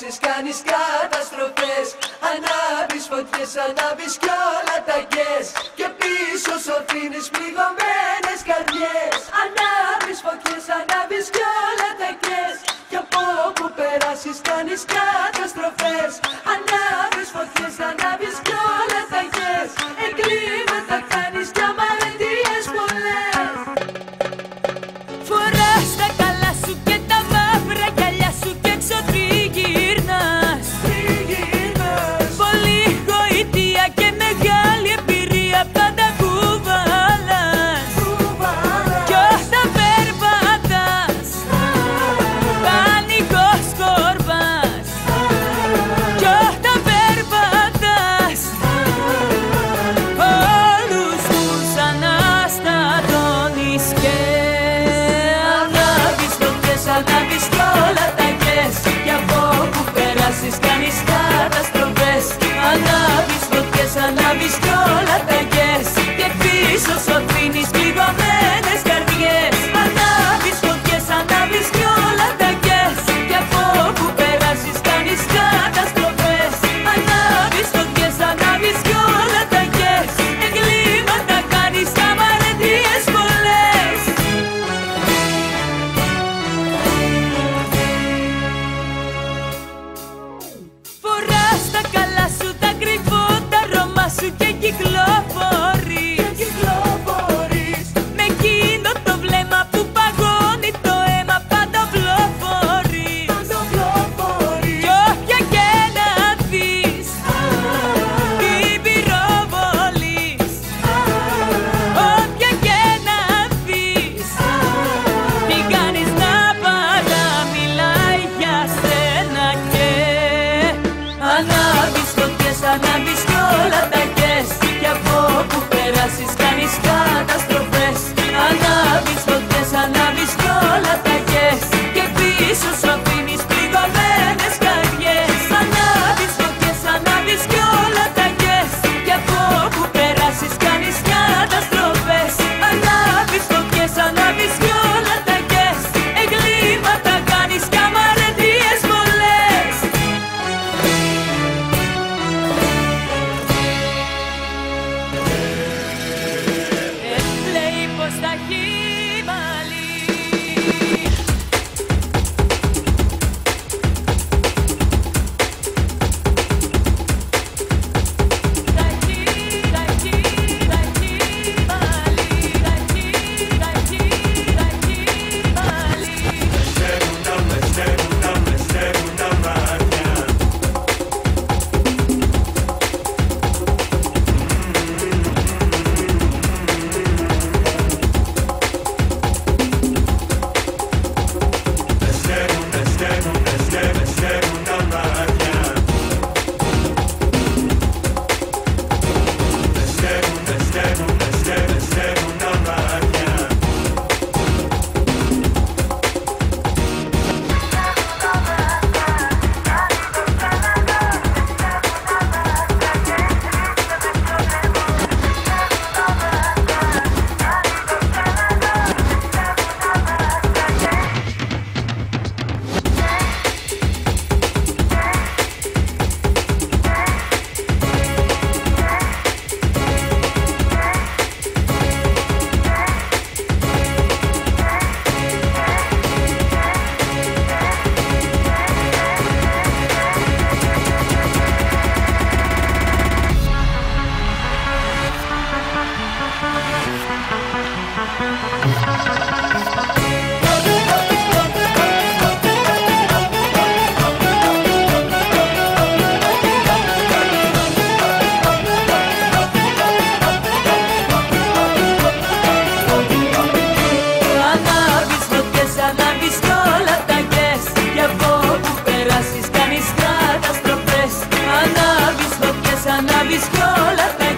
περάσεις κάνεις καταστροφές. Ανάβεις φωτιές, ανάβεις κι όλα τα γκες. Και πίσω σου αφήνεις πληγωμένες καρδιές. Ανάβεις φωτιές, ανάβεις κι όλα τα γκες. Και από όπου περάσεις κάνεις καταστροφές. Ανάβεις φωτιές, ανάβεις κι όλα τα γκες. Εγκλήματα κάνεις κι αμαρτίες πολλές. Φοράς τα καλά σου και τα μαύρα γυαλιά σου και έξω τριγυρνάς. Πολύ γοητεία και μεγάλη εμπειρία πάντα κουβαλάς. Κι όταν περπατάς πανικός κορβάς. Κι όταν περπατάς όλους τους αναστατώνεις και ανάβεις κι όλα τα γκες. Κι από όπου περάσεις κάνεις καταστροφές. Ανάβεις φωτιές, ανάβεις κι όλα τα γκες. Και πίσω σου αφήνεις πληγωμένες καρδιές. Ανάβεις φωτιές, ανάβεις κι όλα τα γκες. Κι από όπου περάσεις κάνεις καταστροφές. Ανάβεις φωτιές, ανάβεις κι όλα τα γκες. Εγκλήματα κάνεις κι αμαρτίες πολλές. Φοράς τα καλά σου, τα κρυφό, τα αρώμα σου και κυκλοφορείς. Με εκείνο το βλέμμα που παγώνει το αίμα πάντα βλοφορείς. Κι όποια και να δεις την πυροβολείς. Όποια και να δεις την κάνεις να παραμιλάει για σένα και ανάβεις φωτιές, ανάβεις κι όλα τα γκες. Κι από όπου περάσεις κάνεις καταστροφές. Ανάβεις φωτιές, ανάβεις κι όλα τα γκες. Και πίσω σου αφήνεις πληγωμένες καρδιές. Ανάβεις φωτιές, ανάβεις κι όλα τα γκες. Κι από όπου περάσεις κάνεις καταστροφές. Ανάβεις φωτιές, ανάβεις κι όλα τα γκες. Εγκλήματα κάνεις κι αμαρτίες πολλές. Λέει πως τα χειμαλεί. Ανάβεις φωτιές, ανάβεις κι όλα τα γκες. Κι από όπου περάσεις κάνεις καταστροφές. Ανάβεις φωτιές, ανάβεις κι όλα τα